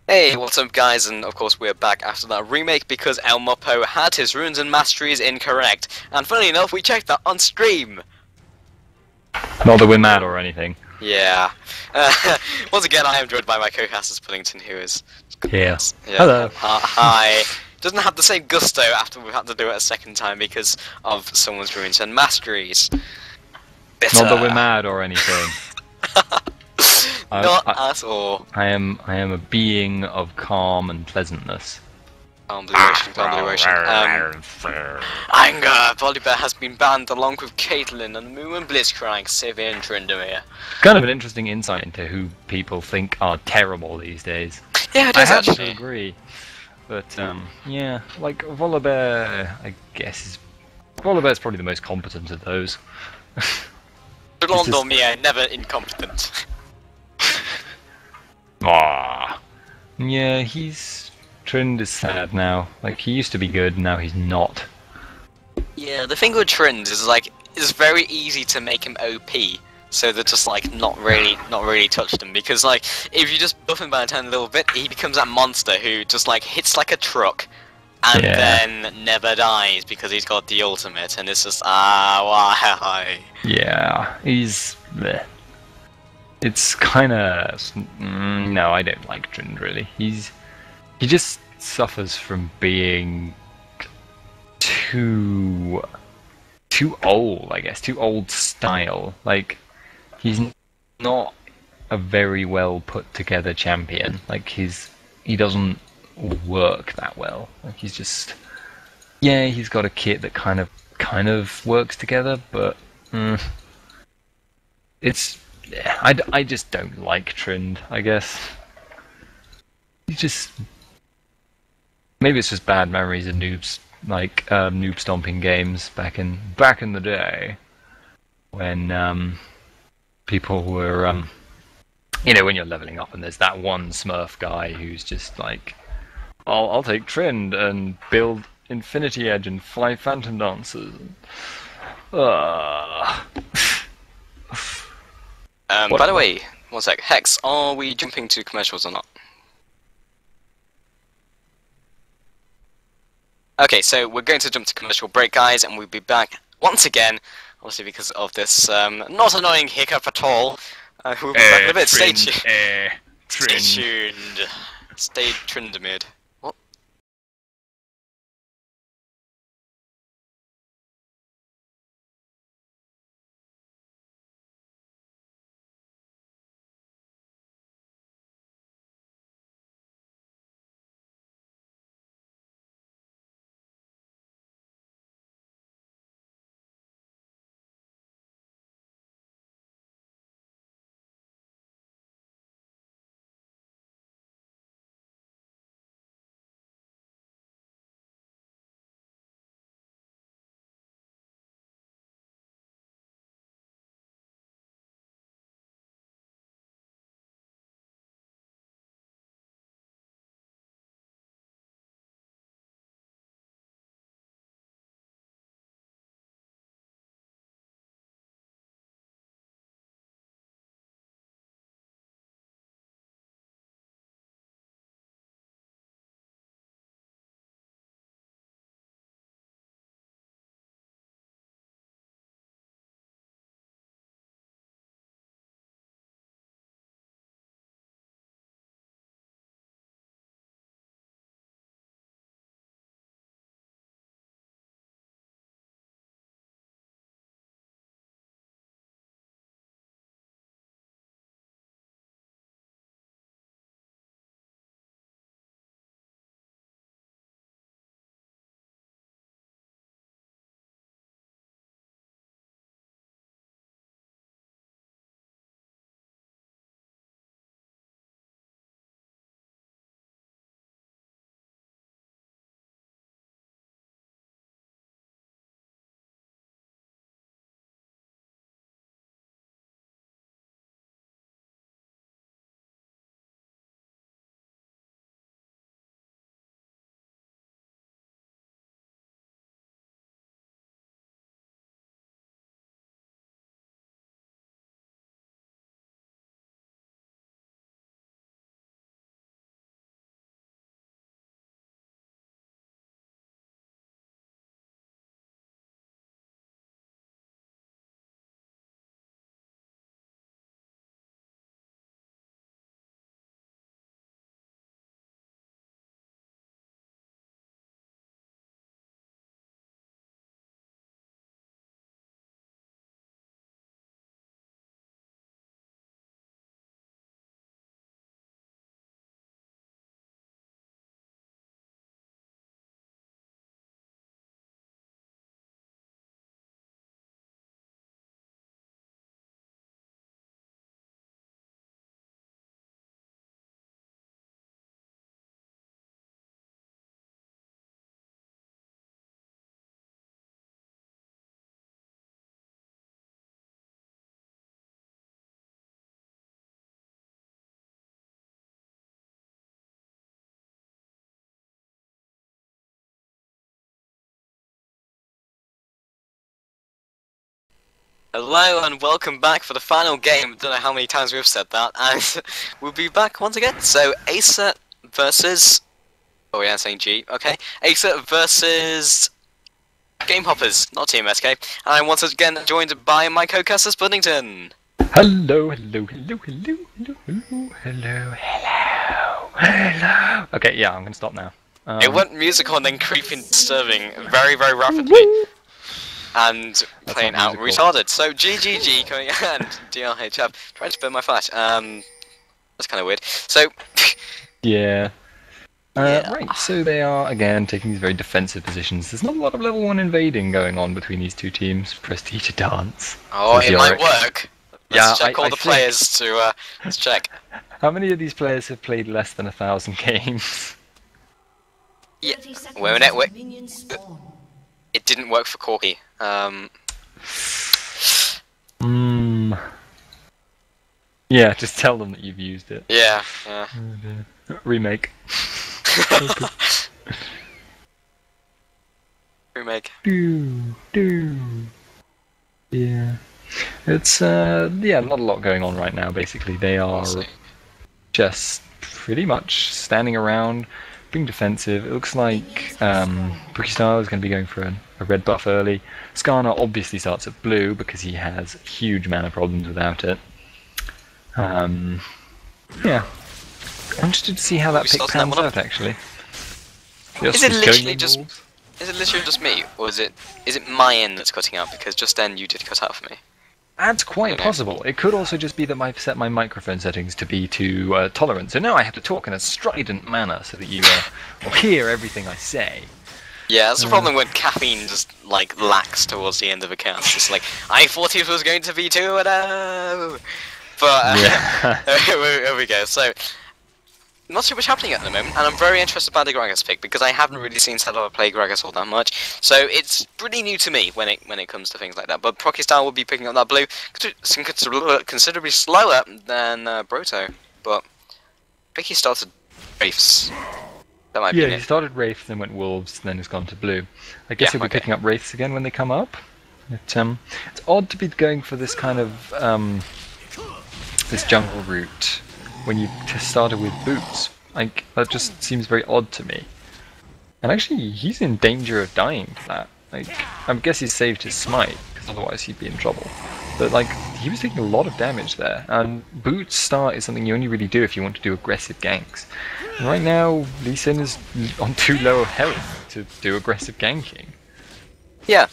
Hey, what's up guys, and of course we're back after that remake because El Mopo had his runes and masteries incorrect. And funnily enough, we checked that on stream! Not that we're mad or anything. Yeah. Once again, I am joined by my co-casters Puddington, who is... Yeah. Yeah, Hello. hi. Doesn't have the same gusto after we've had to do it a second time because of someone's runes and masteries. Bitter! Not that we're mad or anything. Not I, at all. I am a being of calm and pleasantness. Calm blue ocean, calm blue ocean. Anger! Volibear has been banned along with Caitlyn and Moo and Blitzcrank, Sivir and Tryndamere. Kind of an interesting insight into who people think are terrible these days. Yeah, it I is have actually. to agree. But, yeah, like, Volibear, I guess, Volibear's probably the most competent of those. Rolando Mia, never incompetent. Ah. Yeah, Trend is sad now. Like, he used to be good, now he's not. Yeah, the thing with Trynd is like, it's very easy to make him OP. So they're just like not really touched him because like if you just buff him by a tiny little bit, he becomes that monster who just like hits like a truck and then never dies because he's got the ultimate, and it's just why? Yeah, he's bleh. It's kind of no, I don't like Drind really. He just suffers from being too old, I guess, too old style. Like he's not a very well put together champion. Like he doesn't work that well. Like he's just he's got a kit that kind of works together, but it's I just don't like Trind, I guess. He's just maybe it's just bad memories of noobs like noob stomping games back in the day when people were when you're leveling up and there's that one Smurf guy who's just like I'll take Trind and build Infinity Edge and fly Phantom Dancers. By the way, one sec. Hex, are we jumping to commercials or not? Okay, so we're going to jump to commercial break, guys, and we'll be back once again, obviously because of this not annoying hiccup at all. We'll be back in a bit. Stay tuned. Stay tuned. Stay Trindamid. Hello and welcome back for the final game. Don't know how many times we've said that, and we'll be back once again. So Acer versus, oh yeah, saying G. Okay, Acer versus Gamehoppers, not Team SK. And I'm once again joined by my co-casters Buddington. Hello, hello, hello, hello, hello, hello, hello, hello, hello. Okay, yeah, I'm gonna stop now. It went musical and then creepy and disturbing very, very rapidly. And playing out retarded. So GGG coming and DRHF trying to burn my flash. That's kind of weird. So yeah. Yeah. Right, so they are again taking these very defensive positions. There's not a lot of level 1 invading going on between these two teams. Press T to dance. Oh, it might work. Let's check all the think... players to let's check. How many of these players have played less than 1,000 games? Yeah. Wait a minute, wait. It didn't work for Corky. Yeah, just tell them that you've used it. Yeah. Remake. Remake. Yeah. It's yeah, not a lot going on right now. Basically, they are just pretty much standing around, being defensive. It looks like Brookie is going to be going for a red buff early. Skarner obviously starts at blue because he has huge mana problems without it. Yeah. I'm interested to see how that pick pans out, actually. Is it literally just me, or is it my end that's cutting out? Because just then you did cut out for me. That's quite possible. It could also just be that I've set my microphone settings to be too tolerant. So now I have to talk in a strident manner so that you will hear everything I say. Yeah, that's the problem when caffeine just like lacks towards the end of a cast. It's like I thought it was going to be 2-0, but yeah. Here we go. So. Not too much happening at the moment, and I'm very interested by the Gragas pick because I haven't really seen Saddler play Gragas all that much, so it's pretty new to me when it comes to things like that. But Prokistar will be picking up that blue considerably slower than Broto, but I think he started Wraiths. That might be it. He started Wraiths, then went Wolves, then has gone to blue. I guess he'll be picking up Wraiths again when they come up. It's odd to be going for this kind of this jungle route when you started with boots. Like, that just seems very odd to me. And actually, he's in danger of dying to that. Like, I guess he saved his smite, because otherwise he'd be in trouble. But, like, he was taking a lot of damage there. And boots start is something you only really do if you want to do aggressive ganks. And right now, Lee Sin is on too low of health to do aggressive ganking. Yeah.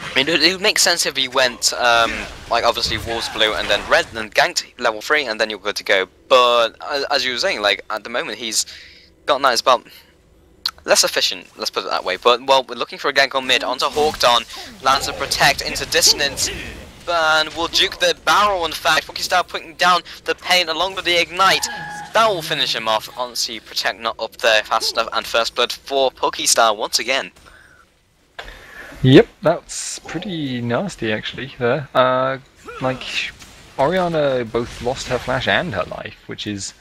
I mean, it would make sense if he went, like, obviously Wolves blue and then red, and then ganked level 3, and then you're good to go. But, as you were saying, like, at the moment he's gotten that as well. Less efficient, let's put it that way. But, well, we're looking for a gank on mid, onto Hawkdon, lands a Protect into Dissonance, and will juke the barrel, in fact. Prokistar putting down the pain along with the Ignite. That will finish him off. Honestly, Protect not up there fast enough, and first blood for Prokistar once again. Yep, that's pretty nasty actually there. Like, Orianna both lost her flash and her life, which is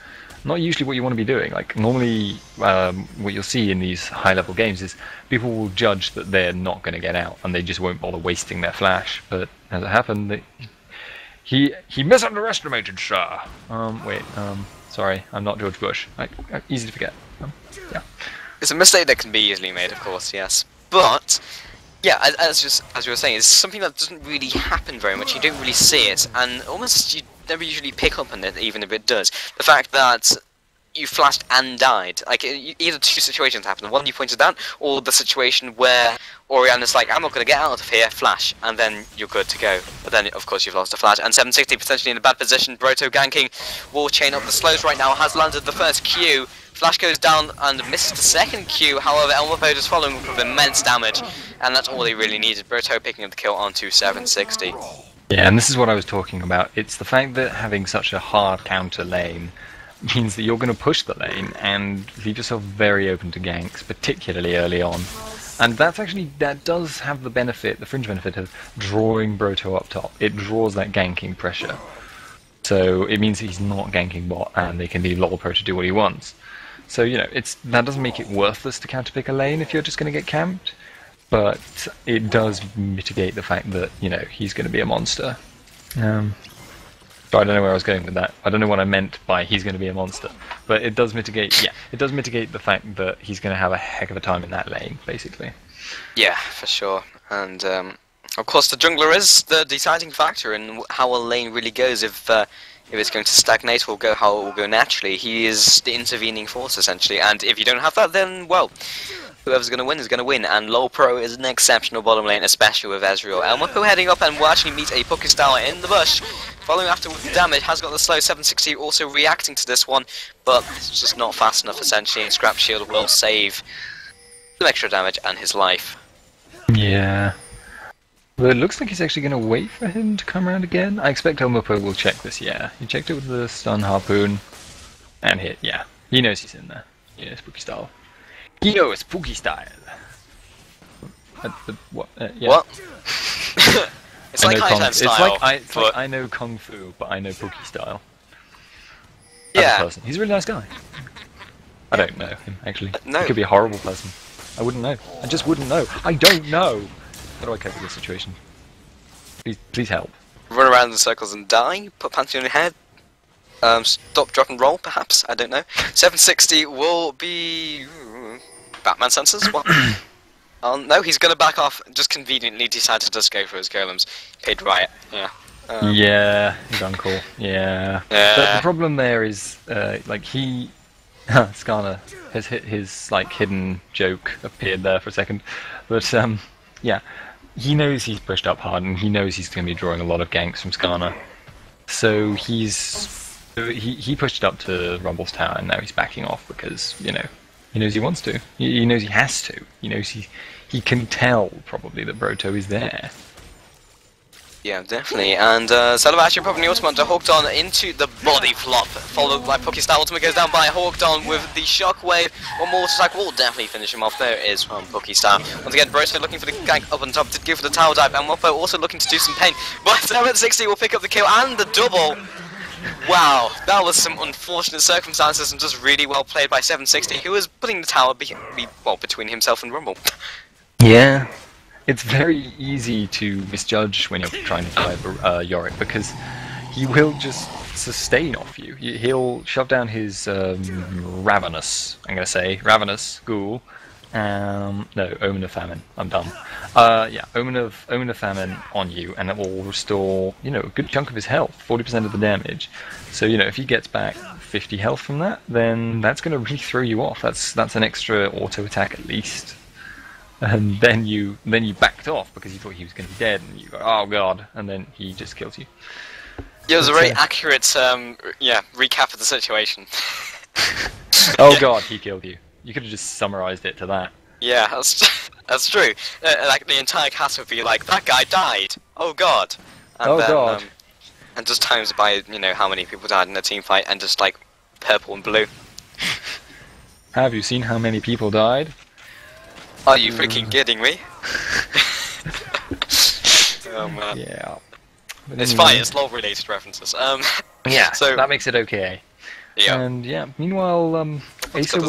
not usually what you want to be doing. Like, normally what you'll see in these high-level games is people will judge that they're not going to get out, and they just won't bother wasting their flash. But as it happened, he misunderestimated, sir. Sorry, I'm not George Bush. Easy to forget. Yeah. It's a mistake that can be easily made, of course, yes. But... yeah, as you were saying, it's something that doesn't really happen very much. You don't really see it, and almost you never usually pick up on it, even if it does. The fact that you flashed and died, like, either two situations happen. The one you pointed out, or the situation where Orianna's like, I'm not going to get out of here, flash, and then you're good to go. But then, of course, you've lost a flash, and 760 potentially in a bad position. Broto ganking, War Chain up the slows right now, has landed the first Q. Flash goes down and misses the second Q, however Elmapode is following with immense damage, and that's all he really needed. Broto picking up the kill onto 760. Yeah, and this is what I was talking about. It's the fact that having such a hard counter lane means that you're going to push the lane and leave yourself very open to ganks, particularly early on. And that does have the benefit, the fringe benefit of drawing Broto up top. It draws that ganking pressure. So it means he's not ganking bot, and they can leave Lolpro to do what he wants. So, you know, that doesn't make it worthless to counterpick a lane if you're just going to get camped. but it does mitigate the fact that, you know, he's going to be a monster. So I don't know where I was going with that. I don't know what I meant by he's going to be a monster, but it does mitigate. Yeah, it does mitigate the fact that he's going to have a heck of a time in that lane, basically. Yeah, for sure. And of course, the jungler is the deciding factor in how a lane really goes. If it's going to stagnate or go how it will go naturally, he is the intervening force essentially. And if you don't have that, then well, whoever's going to win is going to win. And Low Pro is an exceptional bottom lane, especially with Ezreal. Elmoko heading up and will actually meet a Pokestyle in the bush. Following after with the damage, has got the slow 760 also reacting to this one, but it's just not fast enough essentially, and Scrap Shield will save some extra damage and his life. Yeah. Well, it looks like he's actually going to wait for him to come around again. I expect Elmoko will check this, yeah. He checked it with the stun harpoon and hit, yeah. He knows he's in there. He knows Pokestyle. He knows Pokestyle. What? Yeah. What? It's like High style. It's like I know Kung Fu, but I know Pokestyle. Yeah. Person. He's a really nice guy. I don't know him, actually. No. He could be a horrible person. I wouldn't know. I just wouldn't know. I don't know. How do I cope with this situation? Please help. Run around in circles and die. Put Pantheon on your head. Stop, drop, and roll, perhaps. I don't know. 760 will be Batman sensors. What? No, he's gonna back off. Just conveniently decided to just go for his golems. Paid Riot. Yeah. Yeah, he's uncool. Yeah. But the problem there is, like he, Skarner has hit his like hidden joke appeared there for a second, but yeah, he knows he's pushed up hard and he knows he's going to be drawing a lot of ganks from Skarner, so he pushed it up to Rumble's tower and now he's backing off because, you know, he knows he wants to. He knows he has to. He knows he can tell probably that Broto is there. Yeah, definitely. And Salavashi popping the ultimate to Hooked On into the body flop, followed by Pokestyle. Ultimate goes down by Hooked On with the shockwave. One more attack will definitely finish him off. There it is from Pokestyle. Once again, Broto looking for the gank up on top, did go for the tower dive, and Mopo also looking to do some pain. But 760 will pick up the kill and the double. Wow, that was some unfortunate circumstances and just really well played by 760, who was putting the tower between himself and Rumble. Yeah, it's very easy to misjudge when you're trying to fight Yorick because he will just sustain off you. He'll shove down his Ravenous, I'm going to say, Ravenous Ghoul. No, Omen of Famine. I'm dumb. Yeah, Omen of Famine on you, and it will restore, you know, a good chunk of his health, 40% of the damage. So, you know, if he gets back 50 health from that, then that's going to really throw you off. That's an extra auto attack at least. And then you backed off because you thought he was going to be dead, and you go, oh god, and then he just kills you. Yeah, it was a very accurate, recap of the situation. Oh god, he killed you. You could have just summarized it to that. Yeah, that's true. Like the entire cast would be like, that guy died. Oh god. And god. And just times by, you know, how many people died in a team fight, and just like purple and blue. Have you seen how many people died? Are you freaking kidding me? Oh man. Yeah. It's fine. It's lore related references. Yeah. So that makes it okay. Yeah. And yeah. Meanwhile, Acer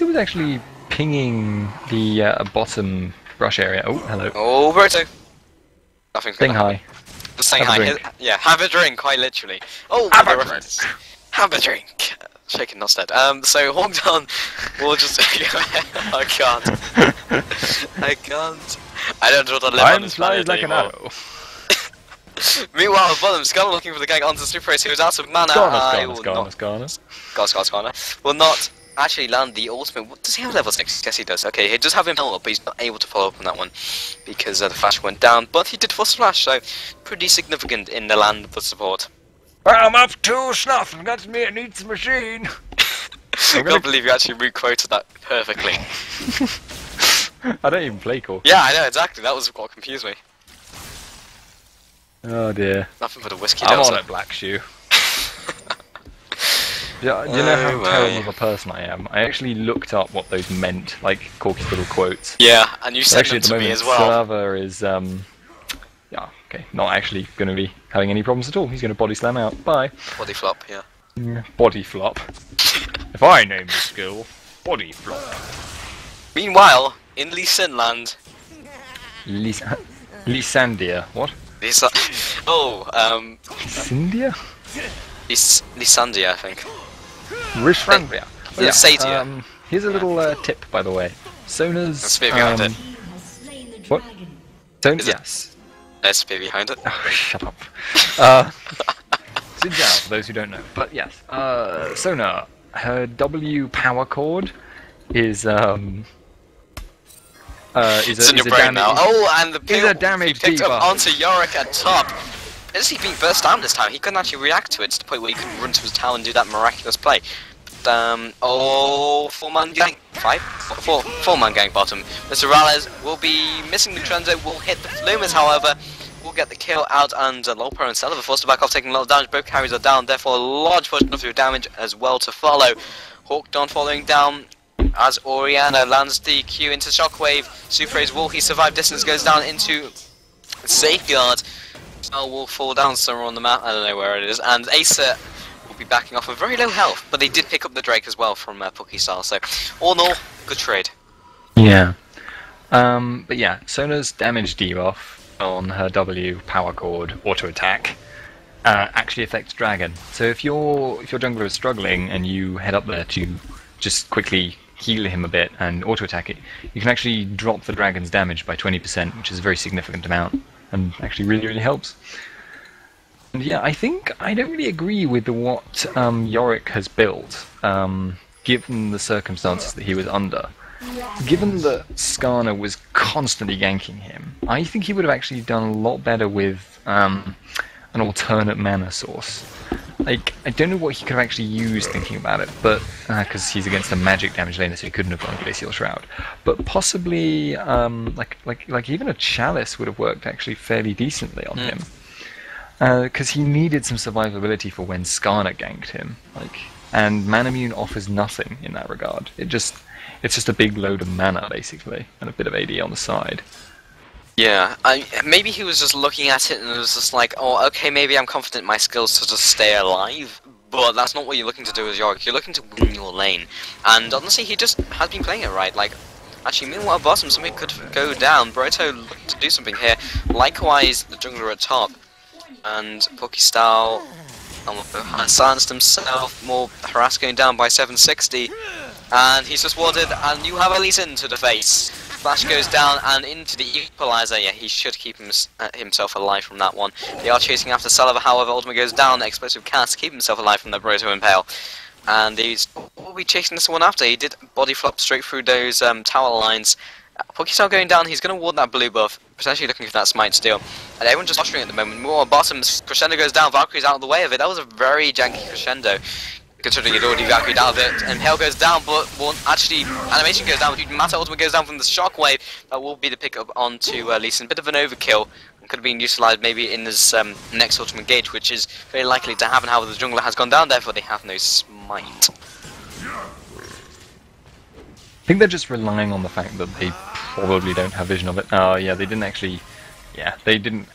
was actually pinging the bottom brush area. Oh, hello. Oh, Broto. Nothing's Saying hi. Just saying hi. Yeah, have a drink, quite literally. Oh, have a drink. Have a drink. Shaken, not dead. So Hooked On will just. I can't. I can't. I don't know what to live on this planet like anymore. an arrow. Meanwhile, bottom, Skarner looking for the gang onto Super Ace, who is out of mana. Skarner will not actually land the ultimate. Does he have level 6? Yes, he does. Okay, he does have him held up, but he's not able to follow up on that one because the flash went down. But he did force flash, so pretty significant in the land of the support. I'm up to snuff, and that's me, it needs a machine. I can't believe you actually re-quoted that perfectly. I don't even play Core. Yeah, I know, exactly. That was what confused me. Oh dear. Nothing but a whiskey. I'm on a black shoe. Yeah, you know how terrible of a person I am. I actually looked up what those meant, like Corky's little quotes. Yeah, and you said them to me as well. Server is yeah, okay, not actually going to be having any problems at all. He's going to body slam out. Bye. Body flop, yeah. Body flop. If I name the skill, body flop. Meanwhile, in Lee Sin land. Lysandia, what? Cindia? Lysandia, I think. Rishrandia. Lysadia. Here's a little tip, by the way. Sona's... Let's be behind it. What? Yes. Let's be behind it. Oh, shut up. Xinjiao, for those who don't know. But yes, Sona, her W power chord is in your brain now. Oh, and the is a damage picked debuff. up onto Yorick at top. As he being burst down this time, he couldn't actually react to it to the point where he could run to his tower and do that miraculous play. But, four-man gang, four-man gang bottom. Mr. Rales will be missing the Trenzo, will hit the Lumens, however, will get the kill out, and Lolper and Selva forced to back off, taking a lot of damage. Both carries are down, therefore a large portion of your damage as well to follow. Hawkdawn following down as Oriana lands the Q into Shockwave. Supra's Wall, he survived distance, goes down into Safeguard. Spell will fall down somewhere on the map, I don't know where it is, and Acer will be backing off with very low health, but they did pick up the Drake as well from Pokestyle, so all in all, good trade. Yeah. But yeah, Sona's damage debuff on her W power chord auto attack actually affects Dragon. So if your jungler is struggling and you head up there to just quickly heal him a bit and auto attack it, you can actually drop the Dragon's damage by 20%, which is a very significant amount, and actually really helps. And yeah, I think I don't really agree with what Yorick has built, given the circumstances that he was under. Given that Skarner was constantly ganking him, I think he would have actually done a lot better with an alternate mana source. Like, I don't know what he could have actually used thinking about it, but because he's against a magic damage laner, so he couldn't have gone Glacial Shroud. But possibly, like even a Chalice would have worked actually fairly decently on him, because he needed some survivability for when Skarner ganked him. And Manamune offers nothing in that regard. It's just a big load of mana, basically, and a bit of AD on the side. Yeah, maybe he was just looking at it and was just like, oh, okay, maybe I'm confident in my skills to just stay alive, but that's not what you're looking to do as Yorick. You're looking to win your lane, and honestly, he just has been playing it right. Like, actually, meanwhile, bottom, something could go down. Broto looking to do something here. Likewise, the jungler at top, and Pokestyle silenced himself, more harass going down by 760. And he's just warded, and you have Elise into the face. Flash goes down and into the equalizer. Yeah, he should keep himself alive from that one. They are chasing after Salva, however, ultimate goes down. Explosive cast to keep himself alive from the Broto Impale. And he's will be chasing this one after. He did body flop straight through those tower lines. Pokestyle going down, he's going to ward that blue buff, potentially looking for that smite steal. And everyone's just posturing at the moment. More bottom, Crescendo goes down, Valkyrie's out of the way of it. That was a very janky Crescendo, considering he'd already Valkyried out of it. And Hale goes down, but actually, animation goes down, Matter ultimate goes down from the Shockwave. That will be the pickup onto Lee Sin. Bit of an overkill. Could have been utilised maybe in his next ultimate gauge, which is very likely to happen. However, the jungler has gone down, therefore they have no smite. I think they're just relying on the fact that they probably don't have vision of it. Oh yeah, they didn't actually... Yeah, they didn't...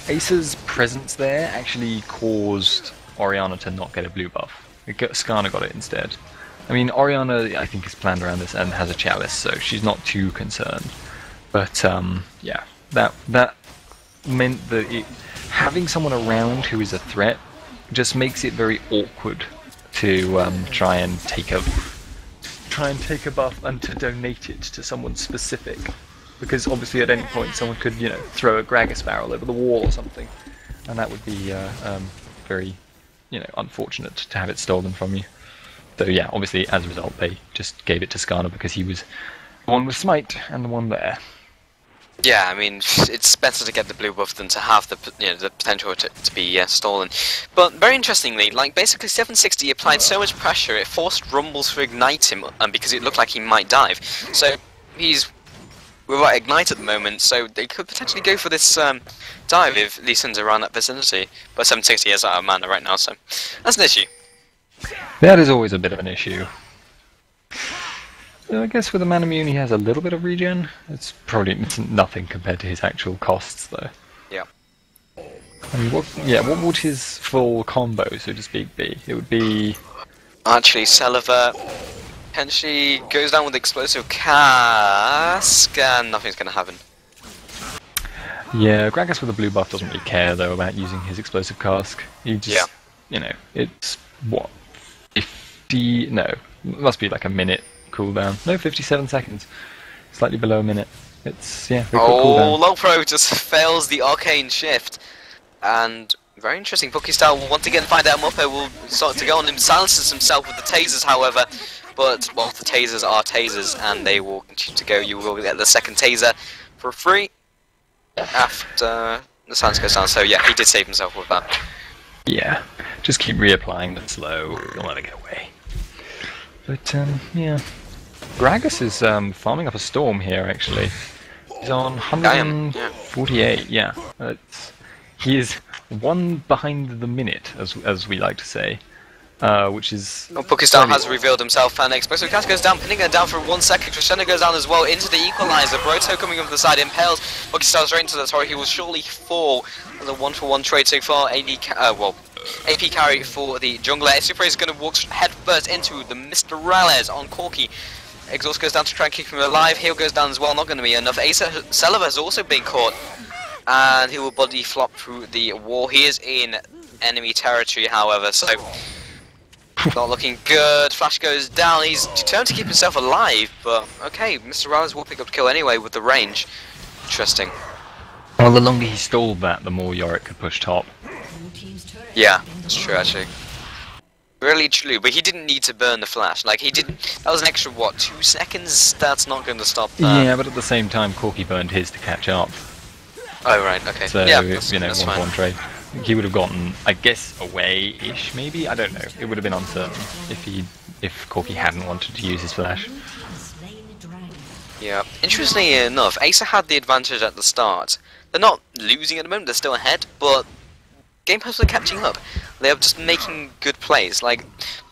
Ace's presence there actually caused Oriana to not get a blue buff. Skarner got it instead. I mean, Oriana, I think, is planned around this and has a Chalice, so she's not too concerned. But, yeah, that meant that having someone around who is a threat just makes it very awkward to try and take a buff and to donate it to someone specific, because obviously at any point someone could, you know, throw a Gragas barrel over the wall or something, and that would be very, you know, unfortunate to have it stolen from you. So yeah, obviously as a result they just gave it to Skarner because he was the one with smite and the one there. Yeah, I mean, it's better to get the blue buff than to have the, you know, the potential to be stolen. But very interestingly, like, basically 760 applied so much pressure it forced Rumbles to ignite him, because it looked like he might dive. So he's without ignite at the moment, so they could potentially go for this dive if Lee Sin's around that vicinity. But 760 is out of mana right now, so that's an issue. That is always a bit of an issue. I guess with the Manamune he has a little bit of regen. It's nothing compared to his actual costs, though. Yeah. I mean, what would his full combo, so to speak, be? It would be... Actually, Selva, Potentially goes down with explosive cask, and nothing's going to happen. Yeah, Gragas with a blue buff doesn't really care though about using his explosive cask. He just, you know, it's what 50? No, it must be like a minute cooldown. No, 57 seconds, slightly below a minute. It's very quick cooldown. Low Pro just fails the arcane shift, and very interesting. Pokestyle will once again find out Muppet will start to go on him, silences himself with the tasers, however. But, well, the tasers are tasers, and they will continue to go. You will get the second taser for free after the silence goes down. So, yeah, he did save himself with that. Yeah, just keep reapplying the slow. Don't let it get away. But, yeah. Gragas is farming up a storm here, actually. He's on 148, yeah. He is one behind the minute, as we like to say. Which is... Pokestyle has revealed himself, and Explosive Cask goes down, pinning her down for 1 second. Crescendo goes down as well into the equalizer. Broto coming up the side, impales Pokestyle straight into the turret. He will surely fall as a 1-for-1 trade so far. AP carry for the jungler. Super is going to walk head first into the Mr. Rales on Corki. Exhaust goes down to try and keep him alive. Heal goes down as well, not going to be enough. Acer Selva has also been caught, and he will body flop through the wall. He is in enemy territory, however, so not looking good. Flash goes down. He's determined to keep himself alive, but okay, Mr. Rales will pick up the kill anyway with the range. Interesting. Well, the longer he stalled that, the more Yorick could push top. Yeah, that's true actually. Really true, but he didn't need to burn the flash. Like, he didn't. That was an extra, what, 2 seconds? That's not going to stop that. Yeah, but at the same time, Corki burned his to catch up. Oh, right, okay. So, yeah, you know, 1-for-1 trade. He would have gotten, I guess, away-ish, maybe? I don't know. It would have been uncertain if Corki hadn't wanted to use his flash. Yeah. Interestingly enough, Acer had the advantage at the start. They're not losing at the moment, they're still ahead, but Gamehoppers are catching up. They are just making good plays. Like,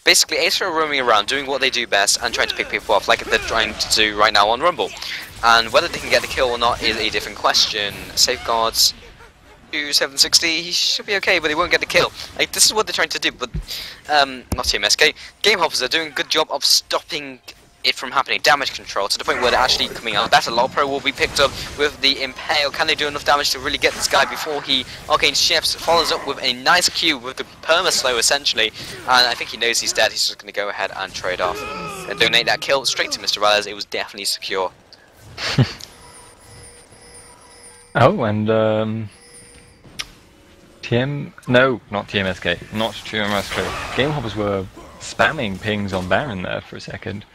basically, Acer are roaming around, doing what they do best, and trying to pick people off, like they're trying to do right now on Rumble. And whether they can get the kill or not is a different question. Safeguards to 760, he should be okay, but he won't get the kill. Like, this is what they're trying to do, but not Team SK. Gamehoppers are doing a good job of stopping it from happening. Damage control to the point where they're actually coming out better. Lopro will be picked up with the Impale. Can they do enough damage to really get this guy before he arcane shifts? Follows up with a nice Q with the perma slow essentially, and I think he knows he's dead. He's just going to go ahead and trade off and donate that kill straight to Mr. Rales. It was definitely secure. Oh, and no, not TMSK, not TMSK. Gamehoppers were spamming pings on Baron there for a second.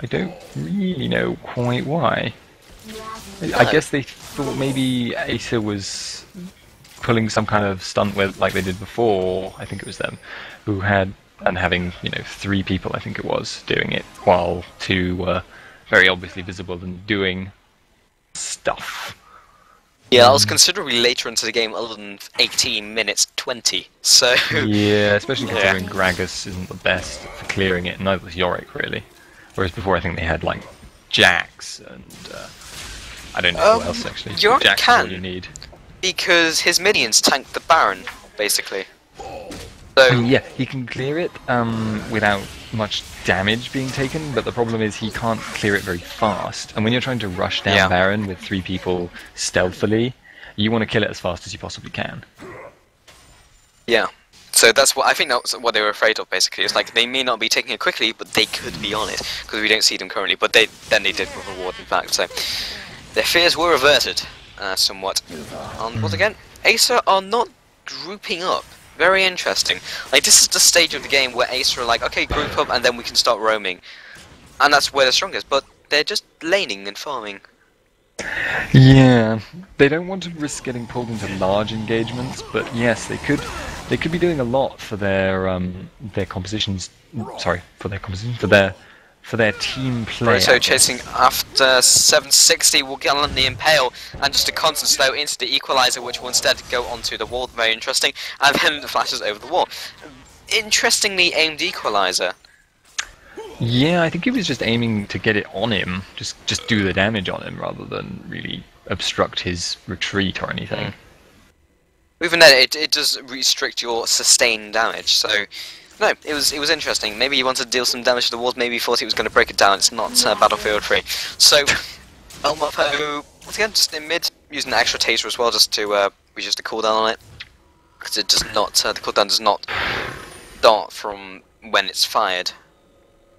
I don't really know quite why. I guess they thought maybe Acer was pulling some kind of stunt with, like they did before. I think it was them who had, and having, you know, 3 people, I think it was, doing it while 2 were very obviously visible and doing stuff. Yeah, that was considerably later into the game, other than 18 minutes 20. So yeah, especially considering Gragas isn't the best for clearing it, and neither was Yorick really. Whereas before I think they had like Jax and I don't know who else actually. Yorick Jax is all you need. Because his minions tank the Baron, basically. So yeah, he can clear it without much damage being taken, but the problem is he can't clear it very fast. And when you're trying to rush down Baron with 3 people stealthily, you want to kill it as fast as you possibly can. Yeah. So that's what I think that's what they were afraid of. Basically, it's like they may not be taking it quickly, but they could be on it because we don't see them currently. But they did with a ward, in fact. So their fears were averted somewhat. And once again, Acer are not grouping up. Very interesting. Like, this is the stage of the game where Acer are like, okay, group up, and then we can start roaming, and that's where they're strongest. But they're just laning and farming. Yeah, they don't want to risk getting pulled into large engagements, but yes, they could be doing a lot for their compositions. Sorry, for their team play. So chasing after 760 will get on the Impale, and just a constant slow into the Equalizer, which will instead go onto the wall. Very interesting, and then the flashes over the wall. Interestingly aimed Equalizer. Yeah, I think he was just aiming to get it on him, just do the damage on him rather than really obstruct his retreat or anything. Even then, it does restrict your sustained damage, so No, it was interesting. Maybe he wanted to deal some damage to the walls. Maybe he thought he was going to break it down. It's not Battlefield 3. So, Elmopo, once again, just in mid, using an extra taser as well, just to reduce the cooldown on it. Because it does not, the cooldown does not start from when it's fired.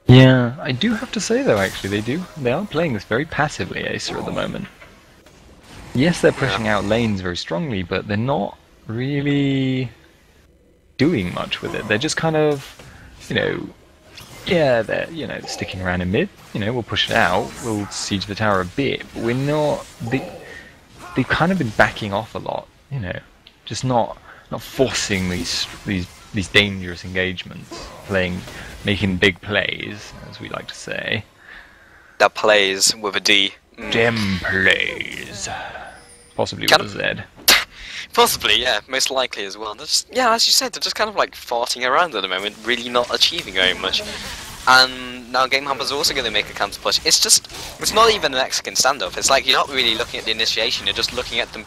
Yeah, I do have to say though, actually, they are playing this very passively, Acer, at the moment. Yes, they're pushing out lanes very strongly, but they're not really doing much with it. They're just kind of, yeah, they're, sticking around in mid. We'll push it out, we'll siege the tower a bit, but we're not, they've kind of been backing off a lot, just not forcing these dangerous engagements, making big plays, as we like to say. That plays with a D. Dem plays. Possibly with a Z. Possibly, yeah, most likely as well. Yeah, as you said, they're just kind of like farting around at the moment, really not achieving very much. And now Gamehoppers are also going to make a counter push. It's not even a Mexican standoff. It's like you're not really looking at the initiation, you're just looking at them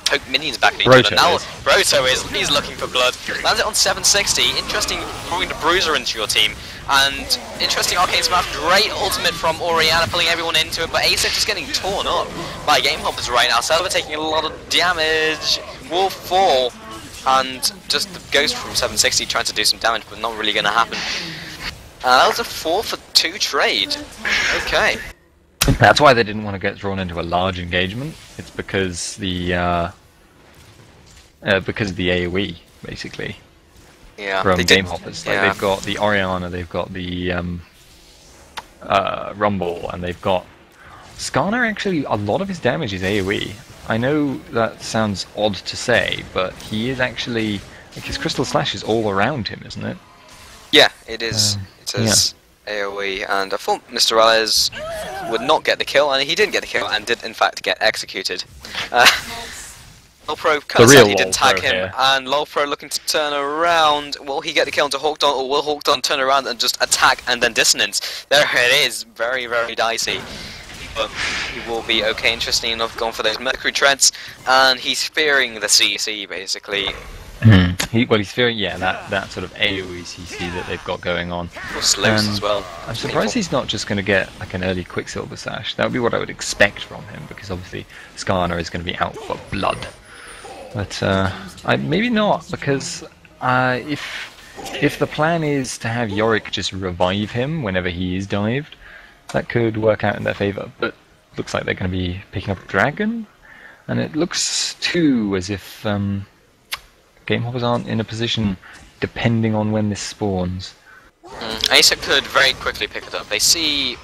poke minions back at each other. Now Broto he's looking for blood. Lands it on 760. Interesting throwing the Bruiser into your team. And interesting arcane smash. Great ultimate from Oriana pulling everyone into it, but Acer just getting torn up by Gamehoppers right now. Selva taking a lot of damage. Will fall. And just the Ghost from 760 trying to do some damage, but not really going to happen. That was a 4 for 2 trade. Okay. That's why they didn't want to get drawn into a large engagement. It's because the AoE, basically. Yeah. From Gamehoppers. Like, they've got the Oriana, they've got the Rumble, and they've got Skarner. Actually, a lot of his damage is AoE. I know that sounds odd to say, but he is actually, like, his Crystal Slash is all around him, isn't it? Yeah, it is. It is AoE, and I thought Mr. Reyes would not get the kill, and he didn't get the kill, and did in fact get executed. Lolpro kind of said he didn't tag him, and Lolpro looking to turn around. Will he get the kill onto Hawkdon, or will Hawkdon turn around and just attack and then dissonance? There it is, very, very dicey. But he will be okay. Interesting enough, going for those Mercury Treads, and he's fearing the CC basically. He's fearing, that sort of AoE CC that they've got going on. Slows as well. I'm surprised he's not just going to get like an early Quicksilver Sash. That would be what I would expect from him, because obviously Skarner is going to be out for blood. But maybe not, because if the plan is to have Yorick just revive him whenever he is dived, that could work out in their favour. But looks like they're going to be picking up Dragon, and it looks too as if Gamehoppers aren't in a position, depending on when this spawns. Acer could very quickly pick it up. They see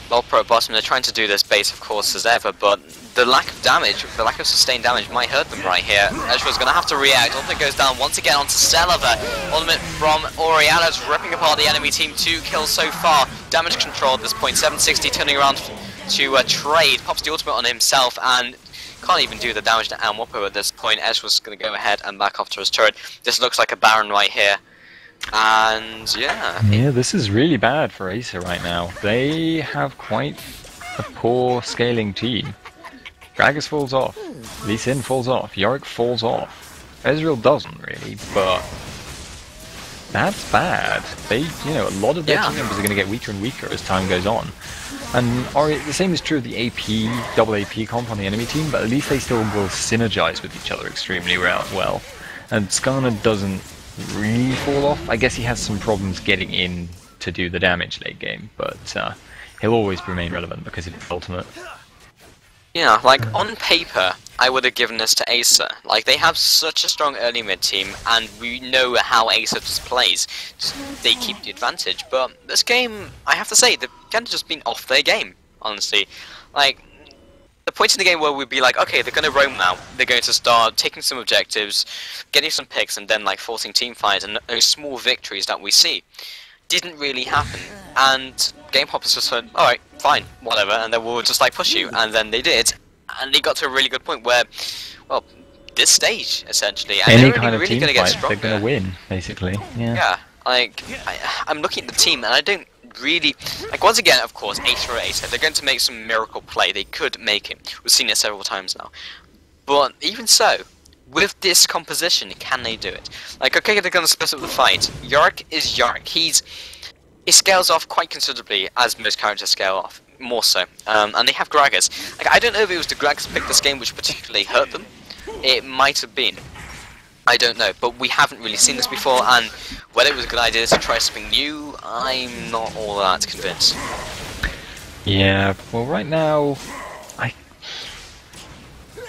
Lolpro bottom, they're trying to do this base of course as ever, but the lack of damage, the lack of sustained damage might hurt them right here. Ezra's going to have to react. Ultimate goes down once again onto Selva. Ultimate from Oriana's ripping apart the enemy team. 2 kills so far. Damage control at this point. 760 turning around to trade. Pops the ultimate on himself and can't even do the damage to Elmopo at this point. Ezra's going to go ahead and back off to his turret. This looks like a Baron right here. And yeah. Yeah, this is really bad for Acer right now. They have quite a poor scaling team. Gragas falls off, Lee Sin falls off, Yorick falls off. Ezreal doesn't really, but that's bad. A lot of their team members are going to get weaker and weaker as time goes on. And the same is true of the double AP comp on the enemy team, but at least they still will synergize with each other extremely well. And Skarner doesn't really fall off. I guess he has some problems getting in to do the damage late game, but he'll always remain relevant because of his ultimate. Yeah, like, on paper, I would have given this to Acer. Like, they have such a strong early mid team, and we know how Acer just plays. They keep the advantage, but this game, I have to say, they've kind of just been off their game, honestly. Like, the points in the game where we'd be like, okay, they're going to roam now. They're going to start taking some objectives, getting some picks, and then, like, forcing team fights, and those small victories that we see didn't really happen. And Gamehoppers just said, alright, fine, whatever, and then we'll just like push you, and then they did, and they got to a really good point where, well, this stage, essentially, and any they're kind of really team going to get fight, stronger. they're going to win, basically. Yeah, like, I'm looking at the team, and I don't really, like, once again, of course, Acer or Acer, they're going to make some miracle play, they could make it, we've seen it several times now, but even so, with this composition, can they do it? Like, okay, they're gonna split up the fight. Yark is Yark. He scales off quite considerably, as most characters scale off, more so. And they have Gragas. Like, I don't know if it was the Gragas pick this game which particularly hurt them. It might have been. I don't know, but we haven't really seen this before, and whether it was a good idea to try something new, I'm not all that convinced. Yeah, well, right now,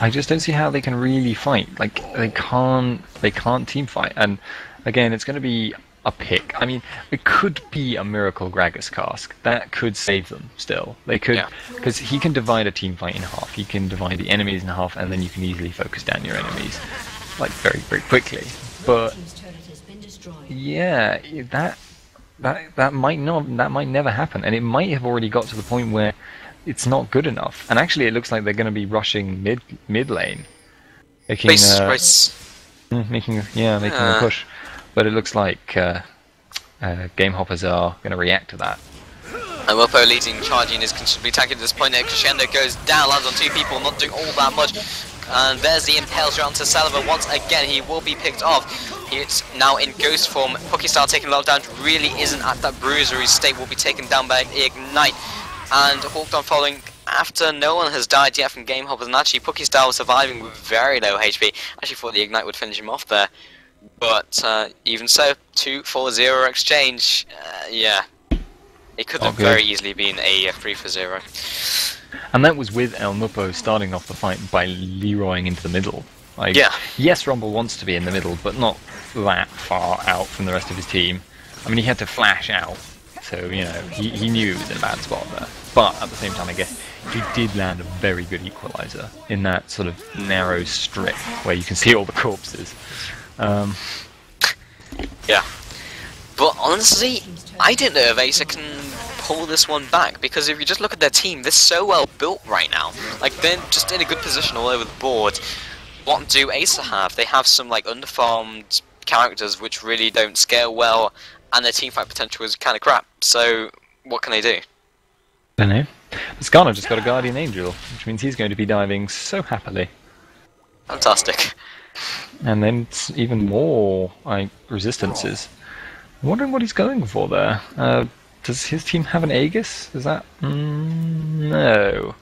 I just don't see how they can really fight. Like, they can't team fight. And again, it's going to be a pick. I mean, it could be a Miracle Gragas cask. That could save them still. They could, because he can divide a team fight in half. He can divide the enemies in half, and then you can easily focus down your enemies, like, very, very quickly. But yeah, that might never happen, and it might have already got to the point where it's not good enough. And actually, it looks like they're going to be rushing mid lane, making a push. But it looks like Gamehoppers are going to react to that. And Wilpo leading, charging is considerably tanky at this point. Crescendo goes down, lands on 2 people, not doing all that much. And there's the impale straight onto Saliva. Once again, he will be picked off. He's now in ghost form. Pokestar taking a lot of damage, really isn't at that bruisery state, will be taken down by Ignite. And Hawked on following after no one has died yet from Gamehoppers, and actually Pokestar was surviving with very low HP. Actually thought the Ignite would finish him off there. But even so, 2-4-0 exchange, yeah. It could have very easily been a 3-0. And that was with El Nupo starting off the fight by Leroying into the middle. Like, yes, Rumble wants to be in the middle, but not that far out from the rest of his team. I mean, he had to flash out, so, you know, he knew he was in a bad spot there. But at the same time, I guess, he did land a very good equalizer in that sort of narrow strip where you can see all the corpses. Yeah. But honestly, I don't know if Acer can pull this one back, because if you just look at their team, they're so well built right now. Like, they're just in a good position all over the board. What do Acer have? They have some, like, underfarmed characters which really don't scale well, and their teamfight potential is kind of crap. So, what can they do? I don't know. Skarner just got a Guardian Angel, which means he's going to be diving so happily. Fantastic. And then it's even more, like, resistances. I'm wondering what he's going for there. Does his team have an Aegis? Is that... no.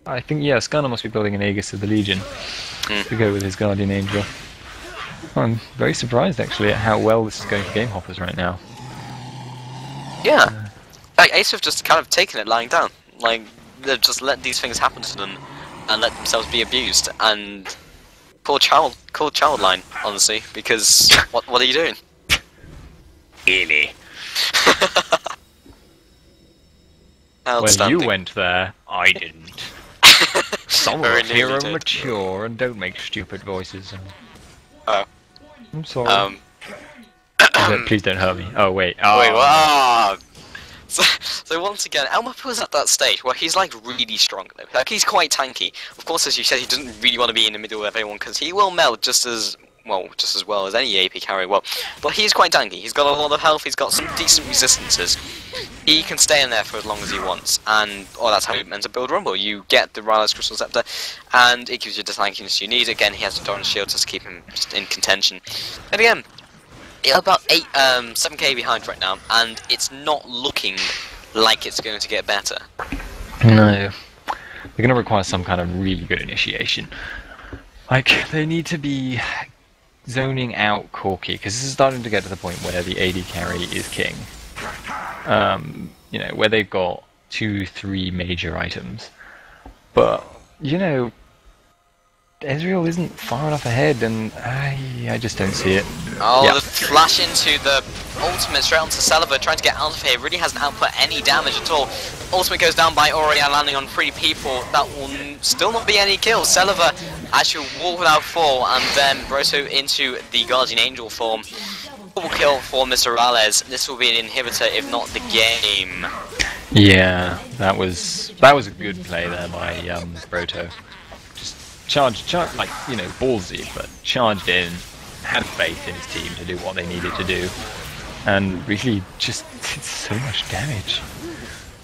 I think, yeah, Skarner must be building an Aegis of the Legion to go with his Guardian Angel. I'm very surprised, actually, at how well this is going for Gamehoppers right now. Yeah. Like, Ace have just kind of taken it lying down. Like, they've just let these things happen to them and let themselves be abused. And call child line, honestly, because what are you doing? Really? Well, you went there, I didn't. Some of us here are mature and don't make stupid voices. Oh. I'm sorry. Please don't hurt me. Oh, wait. Oh. Wait, what? So once again, Elmap was at that stage where he's like really strong though. Like, he's quite tanky. Of course, as you said, he doesn't really want to be in the middle of everyone because he will melt just as well as any AP carry will. But he's quite tanky. He's got a lot of health. He's got some decent resistances. He can stay in there for as long as he wants, and that's how he meant to build Rumble. You get the Rylai's Crystal Scepter, and it gives you the tankiness you need. Again, he has the Doran Shield to keep him just in contention. And again, you're about 7k behind right now, and it's not looking like it's going to get better. No. They're going to require some kind of really good initiation. Like, they need to be zoning out Corki, because this is starting to get to the point where the AD carry is king. You know, where they've got 2-3 major items. But, you know, Ezreal isn't far enough ahead, and I just don't see it. Oh, the flash into the ultimate straight onto Saliva, trying to get out of here, really hasn't output any damage at all. Ultimate goes down by Aurelia, landing on 3 people. That will still not be any kills. Saliva actually walk without fall, and then Broto into the Guardian Angel form. Double kill for Mr. Rylais. This will be an inhibitor, if not the game. Yeah, that was a good play there by Broto. Just charged, like, you know, ballsy, but charged in, had faith in his team to do what they needed to do, and really just did so much damage.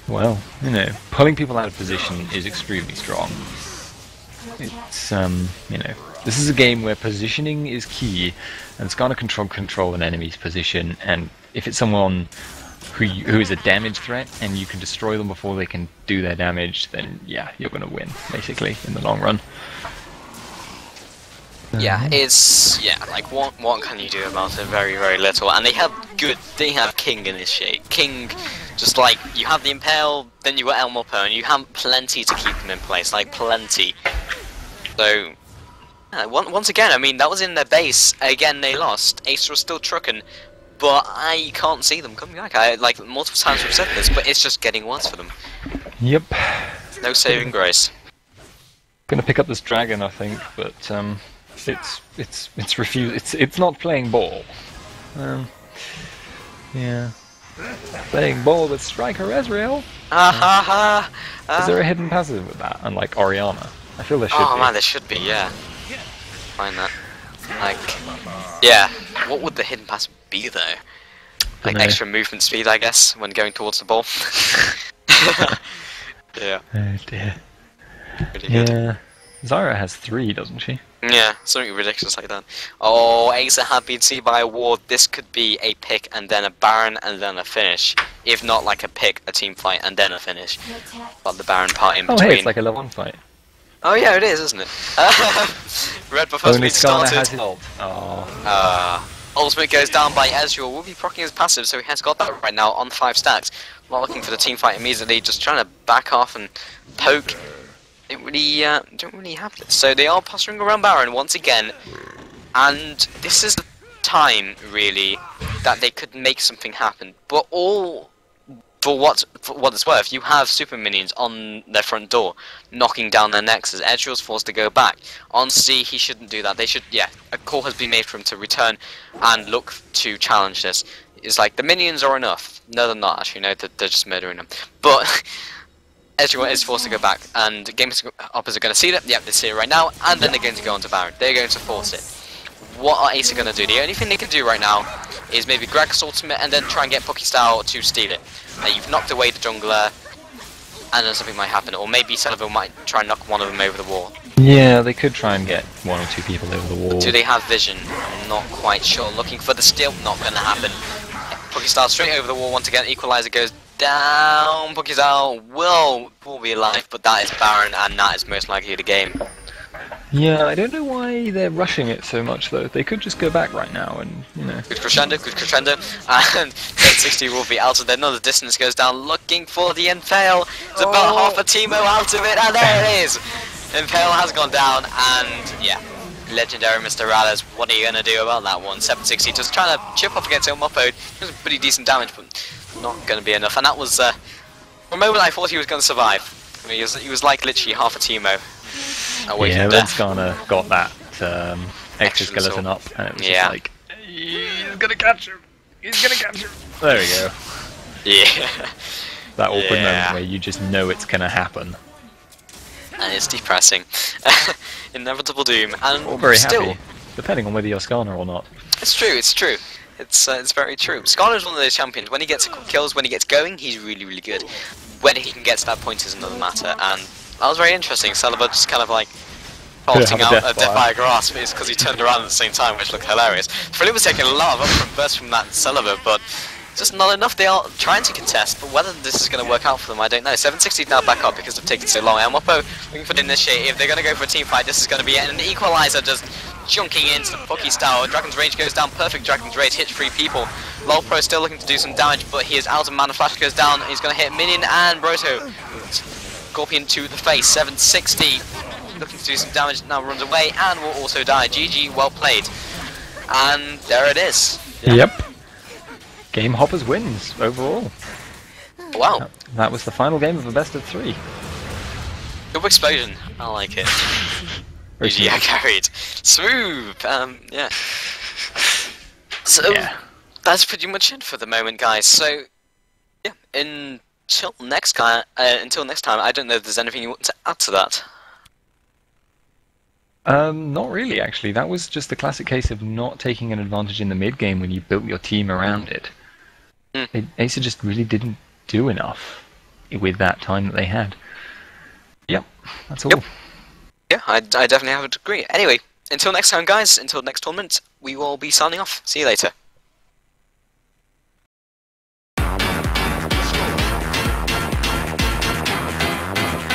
Well, you know, pulling people out of position is extremely strong. It's you know, this is a game where positioning is key, and it's gonna control an enemy's position. And if it's someone who is a damage threat, and you can destroy them before they can do their damage, then yeah, you're gonna win basically in the long run. Yeah, it's like what can you do about it? Very, very little. And they have King in this shape. King, just like you have the Impale, then you got El Mopo, and you have plenty to keep them in place, like plenty. So once again, I mean that was in their base. Again, they lost. Acer was still trucking, but I can't see them coming back. I like multiple times we've said this, but it's just getting worse for them. Yep. No saving grace. Gonna pick up this dragon, I think, but it's refused. It's not playing ball. Yeah. Playing ball with Striker Ezreal. Is there a hidden passive with that? Unlike Oriana, I feel there should be. Oh man, there should be. Yeah. Find that. Like, yeah. What would the hidden passive be though? Like extra movement speed, I guess, when going towards the ball. Yeah. Oh dear. Pretty good. Yeah. Zyra has 3, doesn't she? Yeah, something ridiculous like that. Oh, Acer had been seen by a ward. This could be a pick and then a Baron and then a finish. If not like a pick, a team fight and then a finish. But the Baron part in between. Oh hey, it's like a level 1 fight. Oh yeah, it is, isn't it? Red buff has Only been Skarner started. has his ult. Oh. Ultimate goes down by Ezreal. Will be proccing his passive, so he has got that right now on 5 stacks. Not looking for the team fight immediately, just trying to back off and poke. Don't really have this. So they are posturing around Baron once again, and this is the time really that they could make something happen. But all for what it's worth, you have super minions on their front door, knocking down their nexus. Ezreal's forced to go back. On C, he shouldn't do that. They should, a call has been made for him to return and look to challenge this. It's like the minions are enough. No, they're not actually. No, they're just murdering them. But Ezreal is forced to go back, and Gamehoppers are going to see that. Yep, they see it right now, and then they're going to go on to Baron. They're going to force it. What are Acer going to do? The only thing they can do right now is maybe Gragas ultimate and then try and get Pokestyle to steal it. You've knocked away the jungler, and then something might happen, or maybe Celebi might try and knock one of them over the wall. Yeah, they could try and get 1 or 2 people over the wall. Do they have vision? I'm not quite sure. Looking for the steal, not going to happen. Pokestyle straight over the wall once again. Equalizer goes down. Pokestyle will be alive, but that is Baron, and that is most likely the game. Yeah, I don't know why they're rushing it so much though. They could just go back right now and, you know. Good crescendo, and 60 will be out of there. Another distance goes down, looking for the Impale. It's about half a Teemo out of it, and there it is! Impale has gone down, and yeah. Legendary Mr. Rallis, what are you going to do about that one? 760 just trying to chip off against Ilmopo. It was pretty decent damage, but not going to be enough. And that was, for a moment I thought he was going to survive. I mean, he was like literally half a Teemo. Yeah, then Skarner got that exoskeleton up, and it was just like, he's gonna catch him! He's gonna catch him! There we go. Yeah. That awkward moment where you just know it's gonna happen. And it's depressing. Inevitable doom. And or very still, happy, depending on whether you're Skarner or not. It's true, it's true. It's very true. Skarner's one of those champions. When he gets kills, when he gets going, he's really, really good. When he can get to that point is another matter, and that was very interesting. Celebi just kind of like bolting out a death by a grasp is because he turned around at the same time, which looked hilarious. Philip was taking a lot of upfront bursts from that Celebi, but just not enough. They are trying to contest, but whether this is going to work out for them, I don't know. 760 now back up because they've taken so long. Elmopo looking for the initiate. If they're going to go for a team fight, this is going to be it. And an equalizer just junking into the Pokestyle. Dragon's Rage goes down. Perfect Dragon's Rage hits 3 people. Lolpro still looking to do some damage, but he is out of mana. Flash goes down. He's going to hit Minion and Broto. Scorpion to the face. 760 looking to do some damage. Now runs away and will also die. GG, well played. And there it is. Yep. Gamehoppers wins overall. Wow. That was the final game of a best of 3. Good explosion. I like it. GG, I carried. Smooth. Yeah. So that's pretty much it for the moment, guys. So yeah, until next time, I don't know if there's anything you want to add to that. Not really, actually. That was just the classic case of not taking an advantage in the mid game when you built your team around it. Acer just really didn't do enough with that time that they had. Yep, that's all. Yep. Yeah, I definitely have to agree. Anyway, until next time, guys. Until next tournament, we will be signing off. See you later.